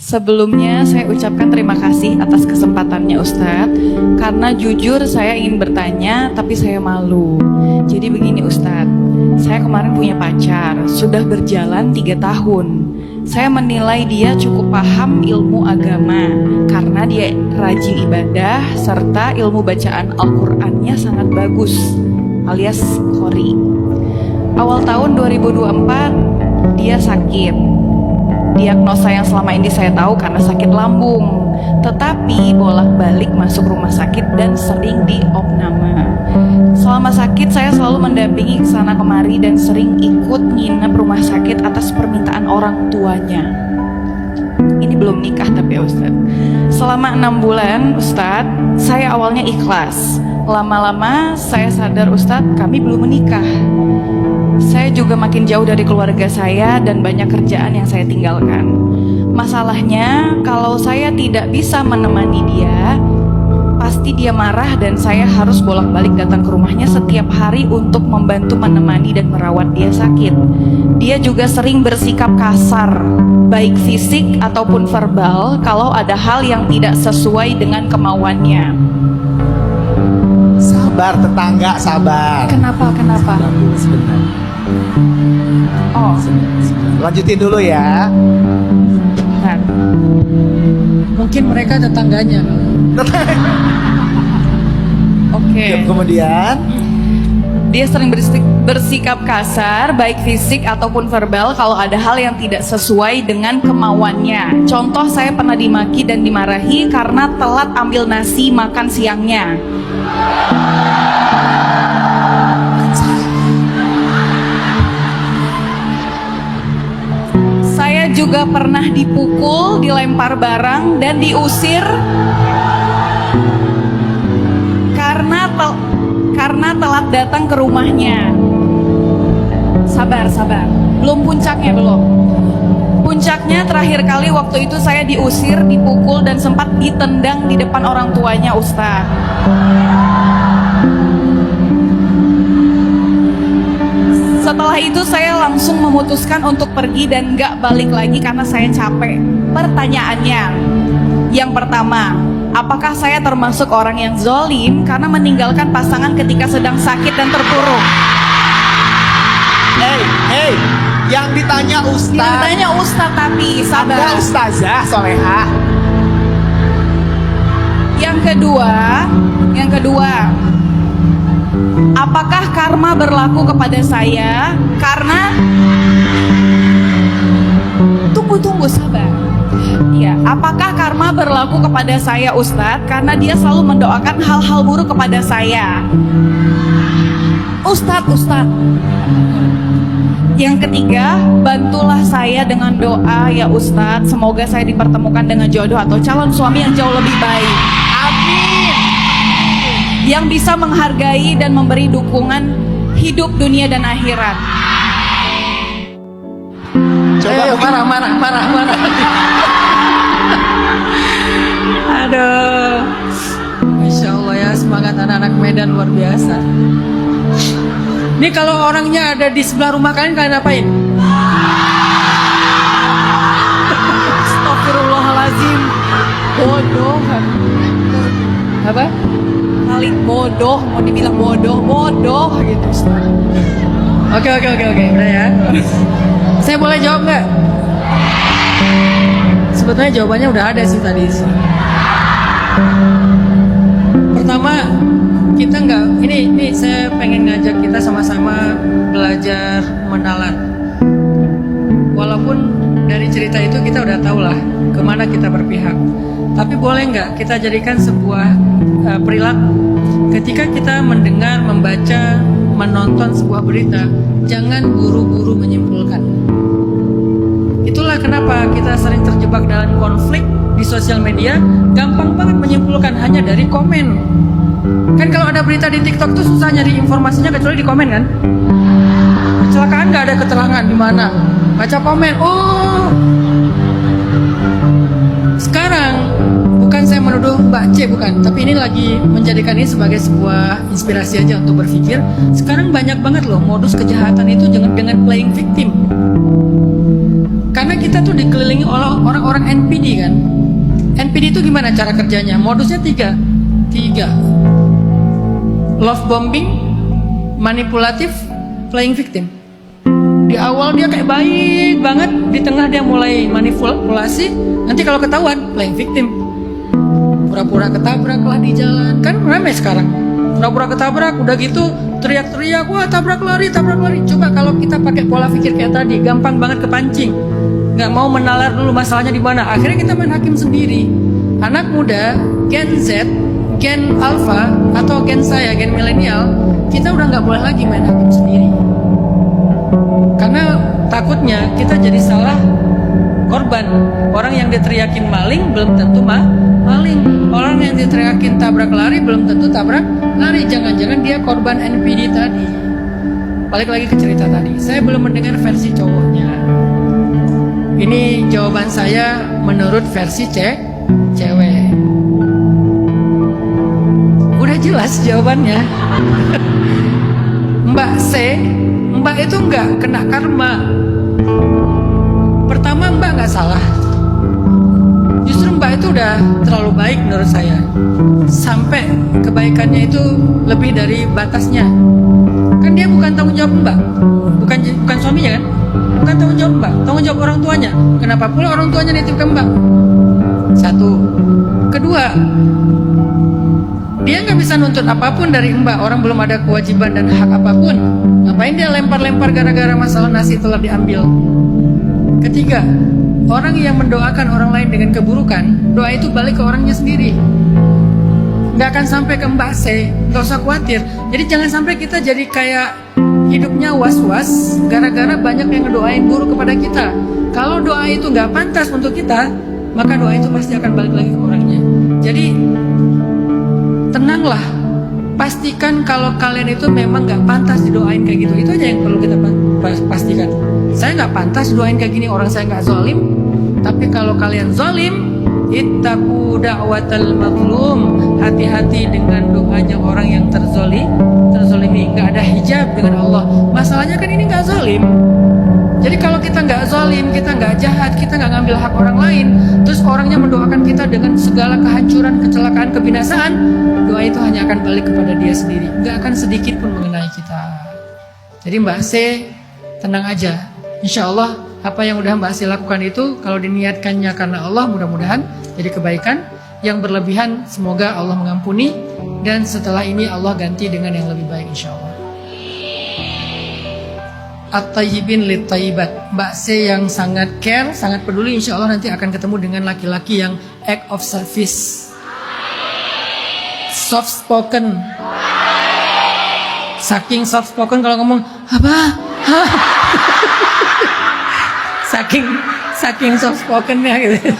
Sebelumnya saya ucapkan terima kasih atas kesempatannya Ustadz. Karena jujur saya ingin bertanya tapi saya malu. Jadi begini Ustadz, saya kemarin punya pacar, sudah berjalan 3 tahun. Saya menilai dia cukup paham ilmu agama karena dia rajin ibadah serta ilmu bacaan Al-Qur'annya sangat bagus alias Qori. Awal tahun 2024 dia sakit. Diagnosa yang selama ini saya tahu karena sakit lambung, tetapi bolak-balik masuk rumah sakit dan sering diopname. Selama sakit saya selalu mendampingi ke sana kemari dan sering ikut nginep rumah sakit atas permintaan orang tuanya. Ini belum nikah tapi ya Ustadz. Selama 6 bulan Ustadz, saya awalnya ikhlas. Lama-lama saya sadar Ustadz, kami belum menikah. Saya juga makin jauh dari keluarga saya dan banyak kerjaan yang saya tinggalkan. Masalahnya, kalau saya tidak bisa menemani dia, pasti dia marah dan saya harus bolak-balik datang ke rumahnya setiap hari untuk membantu menemani dan merawat dia sakit. Dia juga sering bersikap kasar, baik fisik ataupun verbal, kalau ada hal yang tidak sesuai dengan kemauannya. Sabar tetangga, sabar. Kenapa? Sebentar. Oh, Lanjutin dulu ya. bentar. Mungkin mereka tetangganya. Oke. Kemudian Dia sering bersikap kasar, baik fisik ataupun verbal kalau ada hal yang tidak sesuai dengan kemauannya. Contoh, saya pernah dimaki dan dimarahi karena telat ambil nasi makan siangnya. Saya juga pernah dipukul, dilempar barang, dan diusir karena telat datang ke rumahnya. Sabar. Belum puncaknya belum. Puncaknya terakhir kali waktu itu saya diusir, dipukul, dan sempat ditendang di depan orang tuanya Ustaz. Setelah itu saya langsung memutuskan untuk pergi dan gak balik lagi karena saya capek. Pertanyaannya, yang pertama, apakah saya termasuk orang yang zolim karena meninggalkan pasangan ketika sedang sakit dan terpuruk? Hey, yang ditanya Ustaz. Yang ditanya Ustaz tapi sabar. Anda Ustazah Solehah. Yang kedua, apakah karma berlaku kepada saya karena tunggu sabar. Ya, apakah karma berlaku kepada saya Ustadz karena dia selalu mendoakan hal-hal buruk kepada saya? Ustadz. Yang ketiga, bantulah saya dengan doa ya Ustadz. Semoga saya dipertemukan dengan jodoh atau calon suami yang jauh lebih baik. Amin. Yang bisa menghargai dan memberi dukungan hidup dunia dan akhirat. Coba marah. Aduh, Masya Allah ya, semangat anak-anak Medan luar biasa. Ini kalau orangnya ada di sebelah rumah kalian apain? Astagfirullahaladzim. Bodoh. Apa? Kali bodoh, mau dibilang bodoh gitu. Oke, udah ya. Saya boleh jawab nggak? Sebetulnya jawabannya udah ada sih tadi. Pertama, kita nggak, ini saya pengen ngajak kita sama-sama belajar menalar. Walaupun dari cerita itu kita udah tahu lah kemana kita berpihak. Tapi boleh nggak kita jadikan sebuah perilaku ketika kita mendengar, membaca, menonton sebuah berita, jangan buru-buru menyimpulkan. Itulah kenapa kita sering terjebak dalam konflik di sosial media, gampang banget menyimpulkan hanya dari komen. Kan kalau ada berita di TikTok tuh susah nyari informasinya kecuali di komen kan? Kecelakaan nggak ada keterangan di mana, baca komen. Oh, sekarang bukan saya menuduh Mbak C, bukan, tapi ini lagi menjadikan ini sebagai sebuah inspirasi aja untuk berpikir. Sekarang banyak banget loh modus kejahatan itu dengan playing victim. Karena kita tuh dikelilingi oleh orang-orang NPD kan. NPD itu gimana cara kerjanya? Modusnya tiga. Love bombing, manipulatif, playing victim. Di awal dia kayak baik banget, di tengah dia mulai manipulasi, nanti kalau ketahuan playing victim. Pura-pura ketabrak lah di jalan, kan ramai sekarang. Pura-pura ketabrak, udah gitu teriak-teriak, wah tabrak lari. Coba kalau kita pakai pola pikir kayak tadi, gampang banget kepancing. Nggak mau menalar dulu masalahnya di mana. Akhirnya kita main hakim sendiri. Anak muda, Gen Z, Gen Alpha atau Gen saya, Gen milenial, kita udah nggak boleh lagi main hakim sendiri. Karena takutnya kita jadi salah korban. Orang yang diteriakin maling belum tentu maling. Orang yang diteriakin tabrak lari belum tentu tabrak lari. Jangan-jangan dia korban NPD tadi. Balik lagi ke cerita tadi. Saya belum mendengar versi cowoknya. Ini jawaban saya menurut versi cewek. Udah jelas jawabannya. Mbak itu nggak kena karma. Pertama Mbak nggak salah. Justru Mbak itu udah terlalu baik menurut saya. Sampai kebaikannya itu lebih dari batasnya. Kan dia bukan tanggung jawab Mbak, bukan suaminya kan? Bukan tanggung jawab Mbak, tanggung jawab orang tuanya. Kenapa pula orang tuanya nitip ke Mbak? Satu. Kedua, dia nggak bisa nuntut apapun dari Mbak. Orang belum ada kewajiban dan hak apapun. Ngapain dia lempar-lempar gara-gara masalah nasi telah diambil? Ketiga, orang yang mendoakan orang lain dengan keburukan, doa itu balik ke orangnya sendiri. Nggak akan sampai ke Mbak C, nggak usah khawatir. Jadi jangan sampai kita jadi kayak hidupnya was-was gara-gara banyak yang ngedoain buruk kepada kita. Kalau doa itu nggak pantas untuk kita, maka doa itu pasti akan balik lagi ke orangnya. Jadi tenanglah, pastikan kalau kalian itu memang nggak pantas didoain kayak gitu. Itu aja yang perlu kita pastikan. Saya nggak pantas doain kayak gini, orang saya nggak zalim. Tapi kalau kalian zalim, ittaqu da'watal mazlum, hati-hati dengan doanya orang yang terzolimi. Nggak ada hijab dengan Allah. Masalahnya kan ini nggak zalim. Jadi kalau kita nggak zalim, kita nggak jahat, kita nggak ngambil hak orang lain, terus orangnya mendoakan kita dengan segala kehancuran, kecelakaan, kebinasaan, doa itu hanya akan balik kepada dia sendiri, nggak akan sedikit pun mengenai kita. Jadi Mbak C, tenang aja. Insya Allah apa yang udah Mbak C lakukan itu, kalau diniatkannya karena Allah, mudah-mudahan jadi kebaikan. Yang berlebihan semoga Allah mengampuni, dan setelah ini Allah ganti dengan yang lebih baik insya Allah. At-tayyibin lit-tayyibat. Mbak C yang sangat care, sangat peduli, insya Allah nanti akan ketemu dengan laki-laki yang act of service, soft spoken. Saking soft spoken kalau ngomong apa? Saking soft spokennya gitu.